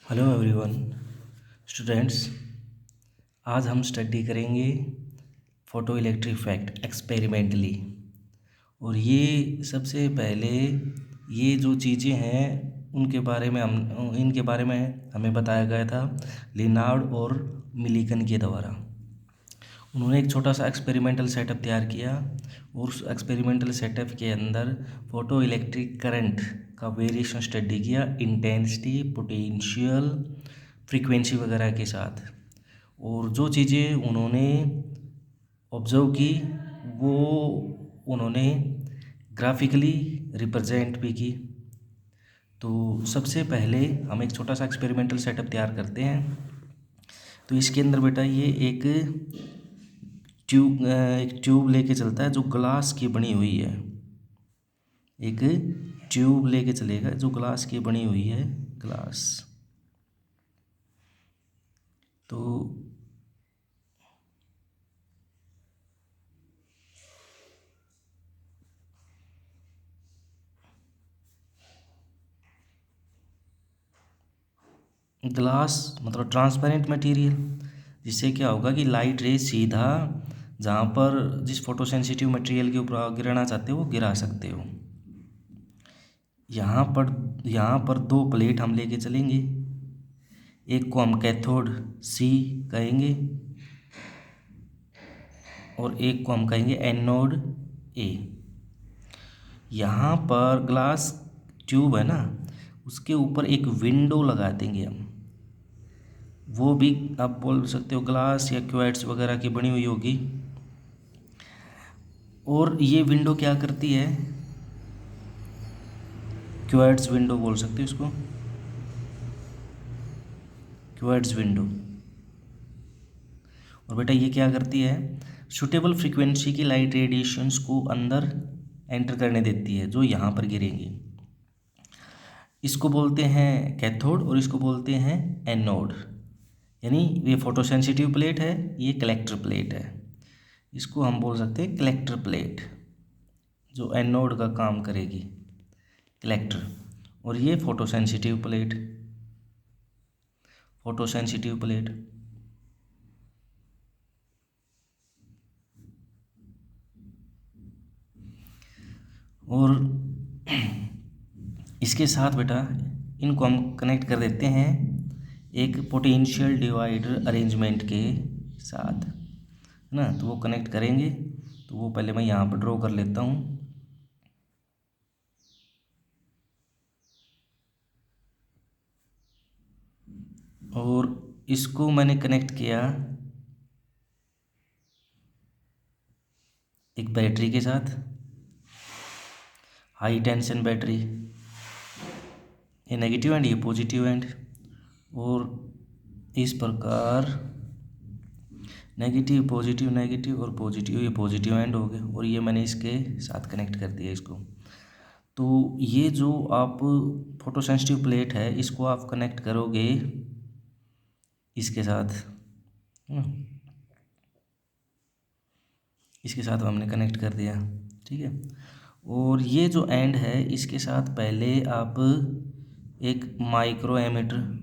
Hello everyone students. आज हम study करेंगे फोटो इलेक्ट्रिक इफेक्ट एक्सपेरिमेंटली। और ये सबसे पहले ये जो चीज़ें हैं उनके बारे में इनके बारे में हमें बताया गया था लिनार्ड और मिलिकन के द्वारा। उन्होंने एक छोटा सा एक्सपेरिमेंटल सेटअप तैयार किया और उस एक्सपेरिमेंटल सेटअप के अंदर फोटो इलेक्ट्रिक करंट का वेरिएशन स्टडी किया इंटेंसिटी, पोटेंशियल, फ्रीक्वेंसी वगैरह के साथ। और जो चीज़ें उन्होंने ऑब्जर्व की वो उन्होंने ग्राफिकली रिप्रेजेंट भी की। तो सबसे पहले हम एक छोटा सा एक्सपेरिमेंटल सेटअप तैयार करते हैं। तो इसके अंदर बेटा ये एक ट्यूब लेके चलता है जो ग्लास की बनी हुई है। एक ट्यूब लेके चलेगा जो ग्लास की बनी हुई है, ग्लास। तो ग्लास मतलब ट्रांसपेरेंट मटेरियल, जिससे क्या होगा कि लाइट रे सीधा जहाँ पर जिस फोटो सेंसिटिव मटेरियल के ऊपर गिराना चाहते हो वो गिरा सकते हो। यहाँ पर दो प्लेट हम लेके चलेंगे। एक को हम कैथोड सी कहेंगे और एक को हम कहेंगे एनोड ए। यहाँ पर ग्लास ट्यूब है ना, उसके ऊपर एक विंडो लगा देंगे हम। वो भी आप बोल सकते हो ग्लास या क्वार्ट्ज वगैरह की बनी हुई होगी। और ये विंडो क्या करती है, क्वार्ट्ज विंडो बोल सकते हो इसको, क्वार्ट्ज विंडो। और बेटा ये क्या करती है, सूटेबल फ्रीक्वेंसी की लाइट रेडिएशंस को अंदर एंटर करने देती है जो यहाँ पर गिरेंगी। इसको बोलते हैं कैथोड और इसको बोलते हैं एनोड। यानी ये फोटो सेंसिटिव प्लेट है, ये कलेक्टर प्लेट है। इसको हम बोल सकते हैं कलेक्टर प्लेट, जो एनोड का काम करेगी, कलेक्टर। और ये photo sensitive plate, photo sensitive plate. और इसके साथ बेटा इनको हम कनेक्ट कर देते हैं एक पोटेंशियल डिवाइडर अरेंजमेंट के साथ, है ना। तो वो कनेक्ट करेंगे, तो वो पहले मैं यहाँ पर ड्रॉ कर लेता हूँ। और इसको मैंने कनेक्ट किया एक बैटरी के साथ, हाई टेंशन बैटरी। ये नेगेटिव एंड, ये पॉजिटिव एंड। और इस प्रकार नेगेटिव पॉजिटिव नेगेटिव और पॉजिटिव, ये पॉजिटिव एंड हो गए। और ये मैंने इसके साथ कनेक्ट कर दिया इसको। तो ये जो आप फोटो सेंसिटिव प्लेट है इसको आप कनेक्ट करोगे इसके साथ, है ना। इसके साथ हमने कनेक्ट कर दिया, ठीक है। और ये जो एंड है इसके साथ पहले आप एक माइक्रो एमीटर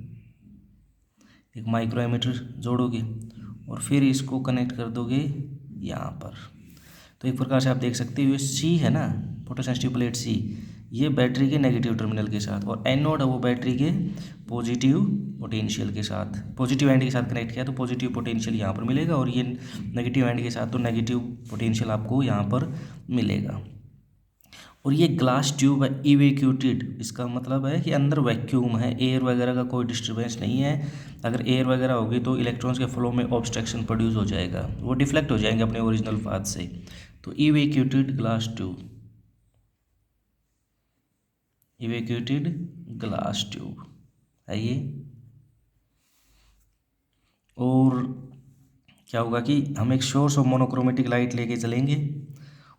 जोड़ोगे और फिर इसको कनेक्ट कर दोगे यहाँ पर। तो एक प्रकार से आप देख सकते हो ये सी है ना, फोटो सेंसिटिव प्लेट सी, ये बैटरी के नेगेटिव टर्मिनल के साथ, और एनोड है वो बैटरी के पॉजिटिव पोटेंशियल के साथ, पॉजिटिव एंड के साथ कनेक्ट किया तो पॉजिटिव पोटेंशियल यहाँ पर मिलेगा, और ये नेगेटिव एंड के साथ तो नेगेटिव पोटेंशियल आपको यहाँ पर मिलेगा। और ये ग्लास ट्यूब है इवैक्यूटेड, इसका मतलब है कि अंदर वैक्यूम है, एयर वगैरह का कोई डिस्टर्बेंस नहीं है। अगर एयर वगैरह होगी तो इलेक्ट्रॉन्स के फ्लो में ऑब्स्ट्रक्शन प्रोड्यूस हो जाएगा, वो डिफ्लेक्ट हो जाएंगे अपने ओरिजिनल पाथ से। तो इवैक्यूटेड ग्लास ट्यूब, इवैक्यूटेड ग्लास ट्यूब है ये। और क्या होगा कि हम एक सोर्स ऑफ मोनोक्रोमेटिक लाइट लेके चलेंगे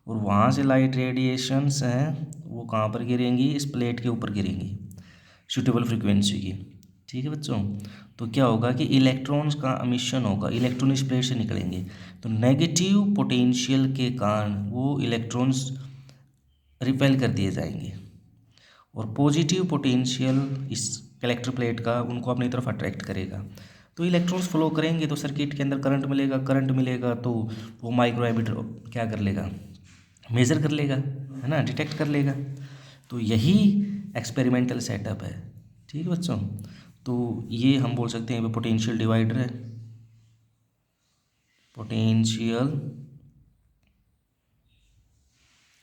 और वहाँ से लाइट रेडिएशंस हैं वो कहाँ पर गिरेंगी, इस प्लेट के ऊपर गिरेंगी सूटेबल फ्रीक्वेंसी की, ठीक है बच्चों। तो क्या होगा कि इलेक्ट्रॉन्स का एमिशन होगा, इलेक्ट्रॉन इस प्लेट से निकलेंगे, तो नेगेटिव पोटेंशियल के कारण वो इलेक्ट्रॉन्स रिपेल कर दिए जाएंगे, और पॉजिटिव पोटेंशियल इस कलेक्टर प्लेट का, उनको अपनी तरफ अट्रैक्ट करेगा। तो इलेक्ट्रॉन्स फ्लो करेंगे तो सर्किट के अंदर करंट मिलेगा तो वो माइक्रो एमीटर क्या कर लेगा, मेज़र कर लेगा, है ना, डिटेक्ट कर लेगा। तो यही एक्सपेरिमेंटल सेटअप है। ठीक है बच्चों, तो ये हम बोल सकते हैं पोटेंशियल डिवाइडर है, पोटेंशियल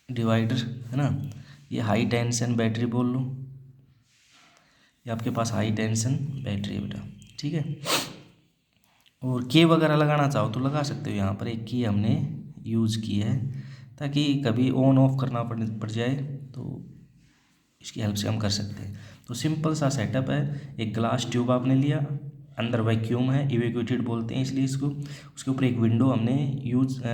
डिवाइडर, है ना। ये हाई टेंशन बैटरी बोल लो, ये आपके पास हाई टेंशन बैटरी है बेटा। ठीक है, और की वगैरह लगाना चाहो तो लगा सकते हो। यहाँ पर एक की हमने यूज़ की है ताकि कभी ऑन ऑफ करना पड़ जाए तो इसकी हेल्प से हम कर सकते हैं। तो सिंपल सा सेटअप है, एक ग्लास ट्यूब आपने लिया, अंदर वैक्यूम है, इवैक्यूएटेड बोलते हैं इसलिए इसको। उसके ऊपर एक विंडो हमने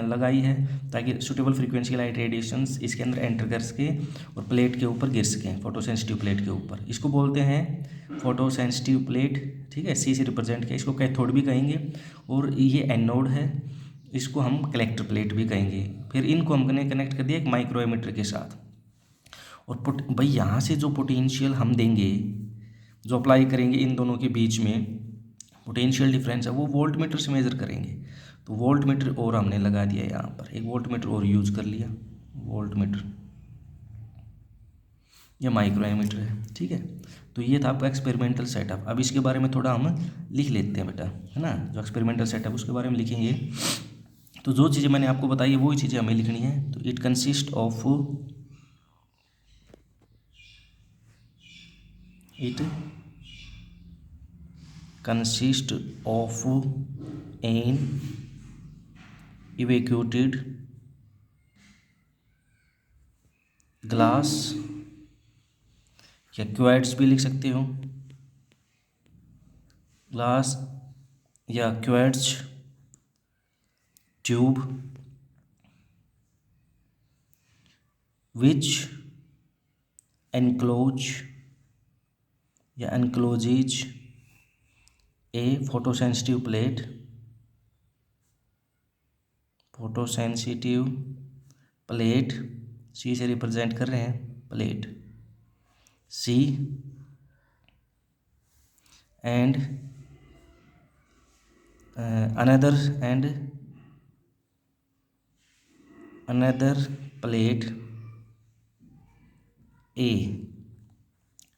लगाई है ताकि सुटेबल फ्रीक्वेंसी लाइट रेडिएशंस इसके अंदर एंटर कर सके और प्लेट के ऊपर गिर सकें, फोटो सेंसिटिव प्लेट के ऊपर। इसको बोलते हैं फोटो सेंसिटिव प्लेट। ठीक है, सी से रिप्रेजेंट किया, इसको कैथोड भी कहेंगे, और ये एनोड है, इसको हम कलेक्टर प्लेट भी कहेंगे। फिर इनको हमने कनेक्ट कर दिया एक माइक्रो एमीटर के साथ। और भाई यहाँ से जो पोटेंशियल हम देंगे, जो अप्लाई करेंगे इन दोनों के बीच में पोटेंशियल डिफरेंस है, वो वोल्ट मीटर से मेज़र करेंगे। तो वोल्ट मीटर और हमने लगा दिया यहाँ पर, एक वोल्ट मीटर और यूज़ कर लिया, वोल्ट मीटर, ये माइक्रो एमीटर है। ठीक है, तो ये था आपका एक्सपेरिमेंटल सेटअप। अब इसके बारे में थोड़ा हम लिख लेते हैं बेटा, है ना, जो एक्सपेरिमेंटल सेटअप उसके बारे में लिखेंगे। तो जो चीज़ें मैंने आपको बताई है वही चीज़ें हमें लिखनी है। तो it consist of, it consist of an evacuated glass, या क्वार्ट्ज भी लिख सकते हो, ग्लास या क्वार्ट्ज ट्यूब, विच एनक्लोज या encloses a photosensitive plate, photosensitive plate, C से रिप्रेजेंट कर रहे हैं plate, C, and another plate A.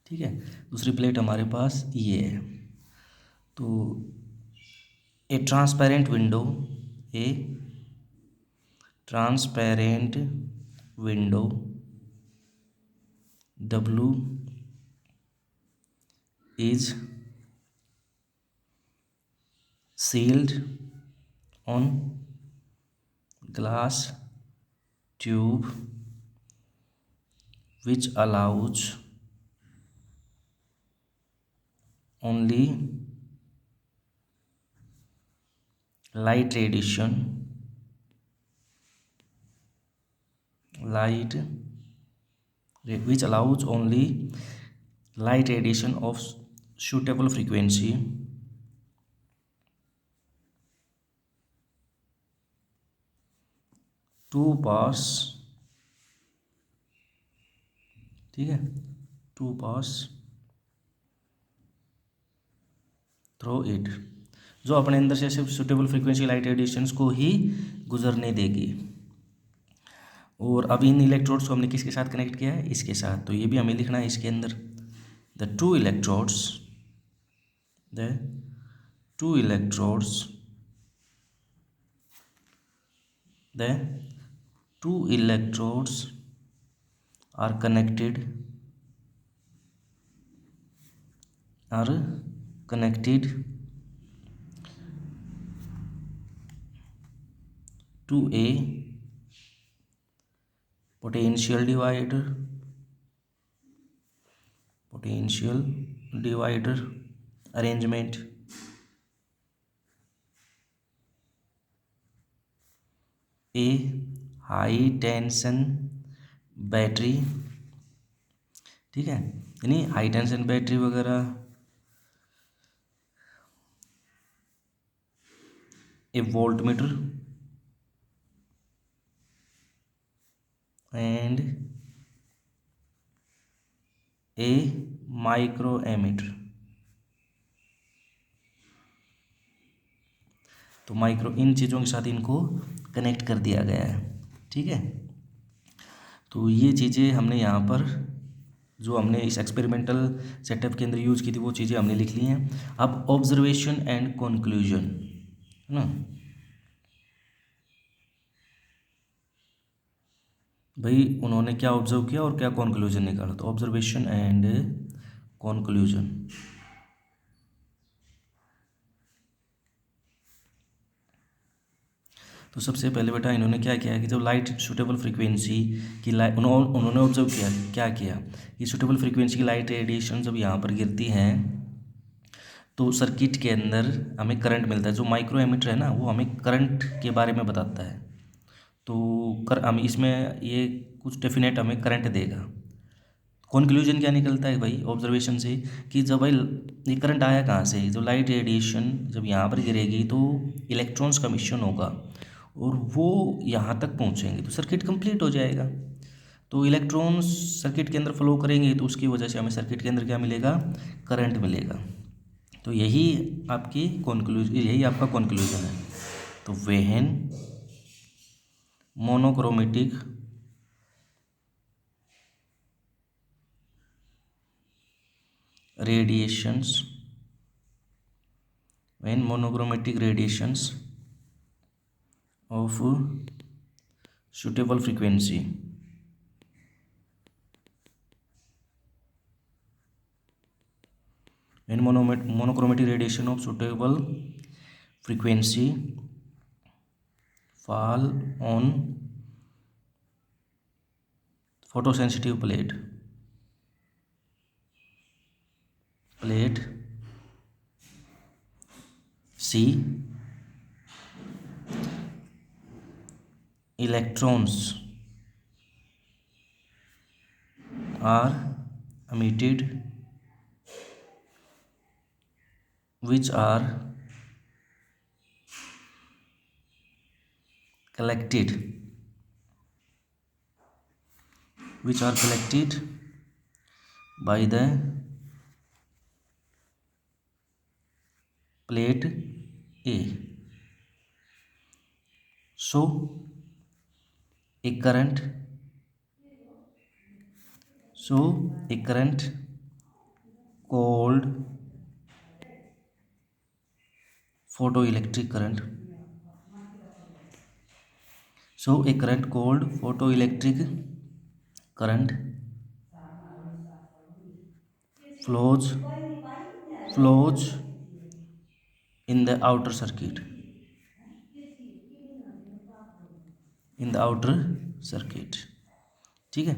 ठीक है, दूसरी प्लेट हमारे पास ये है। तो a transparent window, a transparent window, W is sealed on glass tube which allows only light radiation, which allows only light radiation of suitable frequency to pass, ठीक है, टू पास थ्रू इट, जो अपने अंदर से सिर्फ suitable frequency light radiations को ही गुजरने देगी। और अब इन इलेक्ट्रोड्स को हमने किसके साथ कनेक्ट किया है, इसके साथ। तो ये भी हमें लिखना है इसके अंदर, the two electrodes are connected to a potential divider arrangement, a high tension battery. ठीक है, यानी हाई टेंशन बैटरी वगैरह, a volt meter and a micro ammeter. तो माइक्रो इन चीज़ों के साथ इनको कनेक्ट कर दिया गया है। ठीक है, तो ये चीज़ें हमने यहाँ पर जो हमने इस एक्सपेरिमेंटल सेटअप के अंदर यूज़ की थी वो चीज़ें हमने लिख ली हैं। अब ऑब्जर्वेशन एंड कंक्लूजन, है ना। भाई उन्होंने क्या ऑब्जर्व किया और क्या कंक्लूजन निकाला, तो ऑब्जर्वेशन एंड कंक्लूजन। तो सबसे पहले बेटा इन्होंने क्या किया कि जब लाइट सूटेबल फ्रीक्वेंसी की लाइट उन्होंने ऑब्जर्व किया, क्या किया कि सूटेबल फ्रीक्वेंसी की लाइट रेडिएशन जब यहाँ पर गिरती हैं तो सर्किट के अंदर हमें करंट मिलता है। जो माइक्रो एमीटर है ना वो हमें करंट के बारे में बताता है। तो हम इसमें ये कुछ डेफिनेट हमें करंट देगा। कंक्लूजन क्या निकलता है भाई ऑब्जर्वेशन से कि जब भाई ये करंट आया कहाँ से, जब लाइट रेडिएशन जब यहाँ पर गिरेगी तो इलेक्ट्रॉन्स का मिशन होगा और वो यहाँ तक पहुँचेंगे तो सर्किट कंप्लीट हो जाएगा। तो इलेक्ट्रॉन्स सर्किट के अंदर फ्लो करेंगे तो उसकी वजह से हमें सर्किट के अंदर क्या मिलेगा, करंट मिलेगा। तो यही यही आपका कंक्लूजन है। तो when monochromatic radiations of suitable frequency monochromatic radiation of suitable frequency fall on photosensitive plate C, electrons are emitted which are collected by the plate A. So a current called photoelectric current flows in the outer circuit ठीक है।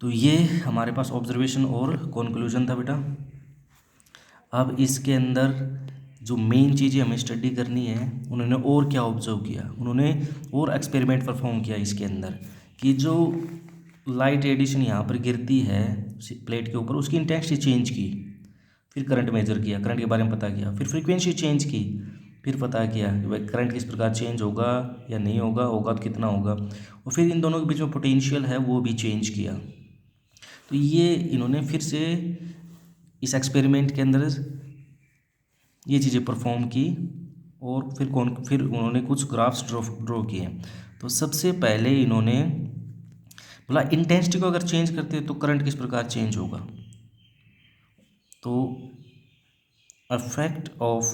तो ये हमारे पास observation और conclusion था बेटा। अब इसके अंदर जो मेन चीज़ें हमें स्टडी करनी है, उन्होंने और क्या ऑब्जर्व किया, उन्होंने और एक्सपेरिमेंट परफॉर्म किया इसके अंदर कि जो लाइट रेडिएशन यहाँ पर गिरती है प्लेट के ऊपर उसकी इंटेंसिटी चेंज की, फिर करंट मेजर किया, करंट के बारे में पता किया, फिर फ्रीक्वेंसी चेंज की, फिर पता किया कि भाई करंट किस प्रकार चेंज होगा या नहीं होगा, होगा तो कितना होगा, और फिर इन दोनों के बीच में पोटेंशियल है वो भी चेंज किया। तो ये इन्होंने फिर से इस एक्सपेरिमेंट के अंदर ये चीज़ें परफॉर्म की और फिर उन्होंने कुछ ग्राफ्स ड्रॉ किए। तो सबसे पहले इन्होंने बोला इंटेंसिटी को अगर चेंज करते हैं तो करंट किस प्रकार चेंज होगा। तो effect of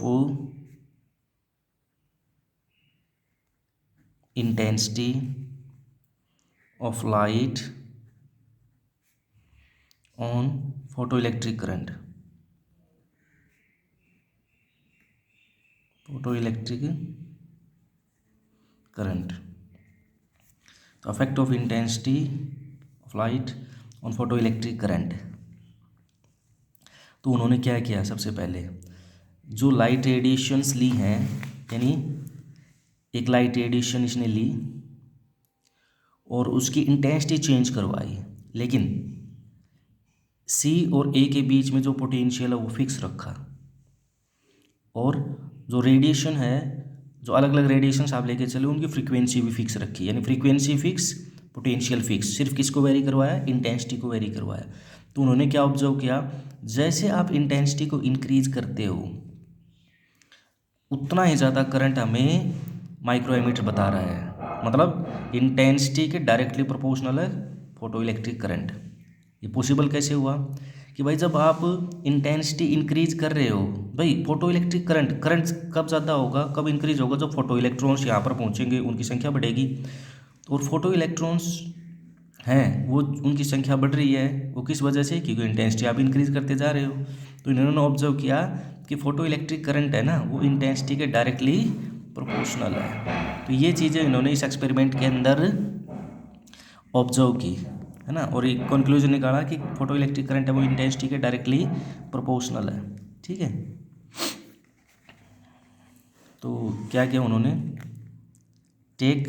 intensity of light on photoelectric current, तो effect of intensity of light on photoelectric current. तो उन्होंने क्या किया, सबसे पहले जो लाइट रेडिएशंस ली हैं, यानी एक लाइट रेडिएशन इसने ली और उसकी इंटेंसिटी चेंज करवाई, लेकिन सी और ए के बीच में जो पोटेंशियल है वो फिक्स रखा, और जो रेडिएशन है, जो अलग अलग रेडिएशंस आप लेके चले उनकी फ्रीक्वेंसी भी फिक्स रखी, यानी फ्रीक्वेंसी फिक्स पोटेंशियल फिक्स। सिर्फ किसको वेरी करवाया, इंटेंसिटी को वेरी करवाया। तो उन्होंने क्या ऑब्जर्व किया, जैसे आप इंटेंसिटी को इंक्रीज करते हो उतना ही ज़्यादा करंट हमें माइक्रो एमीटर बता रहा है, मतलब इंटेंसिटी के डायरेक्टली प्रोपोर्शनल है फोटो इलेक्ट्रिक करंट। ये पॉसिबल कैसे हुआ कि भाई जब आप इंटेंसिटी इंक्रीज कर रहे हो, भाई फोटो इलेक्ट्रिक करंट करंट कब ज़्यादा होगा, कब इंक्रीज होगा, जब फोटो इलेक्ट्रॉन्स यहाँ पर पहुँचेंगे, उनकी संख्या बढ़ेगी। और फोटो इलेक्ट्रॉन्स हैं वो उनकी संख्या बढ़ रही है, वो किस वजह से, क्योंकि इंटेंसिटी आप इंक्रीज करते जा रहे हो। तो इन्होंने ऑब्जर्व किया कि फोटो इलेक्ट्रिक करंट है ना, वो इंटेंसिटी के डायरेक्टली प्रोपोर्शनल है। तो ये चीज़ें इन्होंने इस एक्सपेरिमेंट के अंदर ऑब्जर्व की, है ना, और एक कंक्लूजन निकाला कि फोटो इलेक्ट्रिक करंट है वो इंटेंसिटी के डायरेक्टली प्रोपोर्शनल है। ठीक है, तो क्या किया उन्होंने, take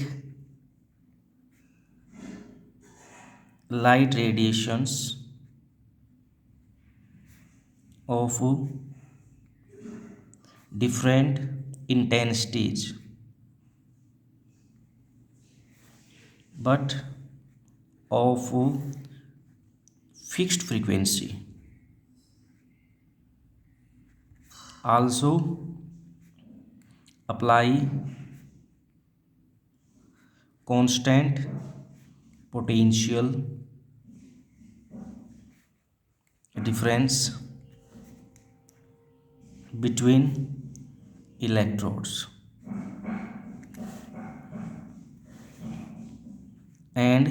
light radiations of different intensities but of fixed frequency, also apply constant potential difference between electrodes and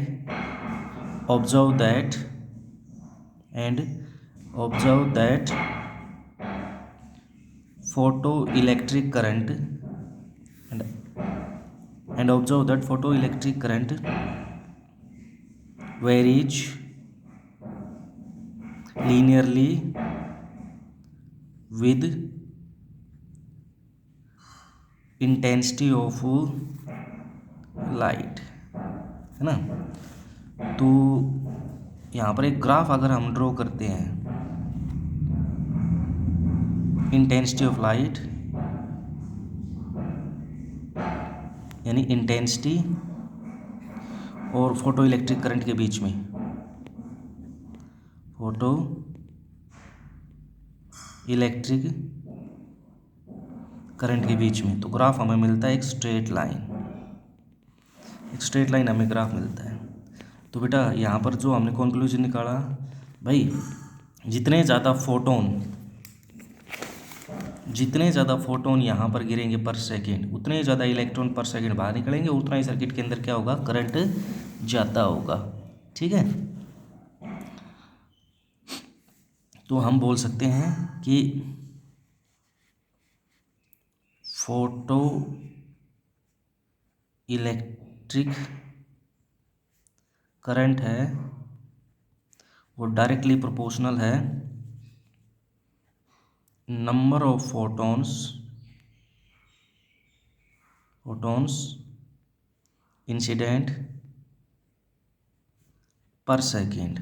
observe that photoelectric current and observe that photoelectric current varies linearly with intensity of light, है ना। तो यहाँ पर एक graph अगर हम draw करते हैं, इंटेंसिटी ऑफ लाइट यानी इंटेंसिटी और फोटो इलेक्ट्रिक करंट के बीच में, फोटो इलेक्ट्रिक करंट के बीच में, तो ग्राफ हमें मिलता है एक स्ट्रेट लाइन हमें ग्राफ मिलता है। तो बेटा यहाँ पर जो हमने कंक्लूजन निकाला, भाई जितने ज़्यादा फोटोन यहाँ पर गिरेंगे पर सेकेंड, उतने ज़्यादा इलेक्ट्रॉन पर सेकेंड बाहर निकलेंगे, उतना ही सर्किट के अंदर क्या होगा, करंट ज़्यादा होगा। ठीक है, तो हम बोल सकते हैं कि फोटो इलेक्ट्रिक करंट है वो डायरेक्टली प्रोपोर्शनल है number of photons incident per second.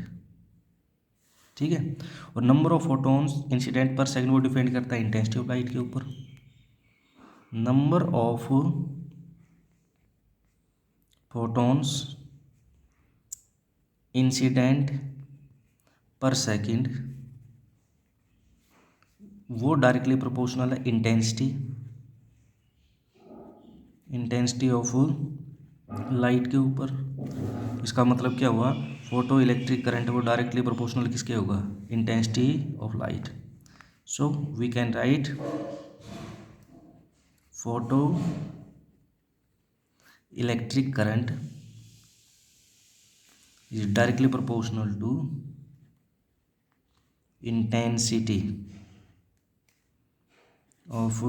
ठीक है, और number of photons incident per second वो डिपेंड करता है इंटेंसिटी ऑफ लाइट के ऊपर। Number of photons incident per second वो डायरेक्टली प्रोपोर्शनल है इंटेंसिटी ऑफ लाइट के ऊपर। इसका मतलब क्या हुआ, फोटो इलेक्ट्रिक करंट वो डायरेक्टली प्रोपोर्शनल किसके होगा, intensity of light. So we can write photoelectric current is directly proportional to intensity of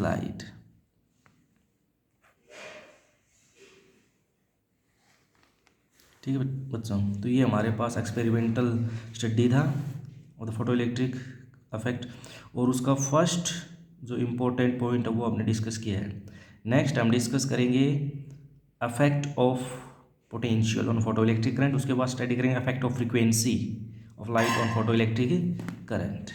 light। ठीक है बच्चों, तो ये हमारे पास एक्सपेरिमेंटल स्टडी था और द फोटो इलेक्ट्रिक इफेक्ट, और उसका फर्स्ट जो इम्पोर्टेंट पॉइंट है वो हमने डिस्कस किया है। नेक्स्ट हम डिस्कस करेंगे effect of potential on photo electric current, उसके बाद स्टडी करेंगे effect of frequency of light on photo electric current.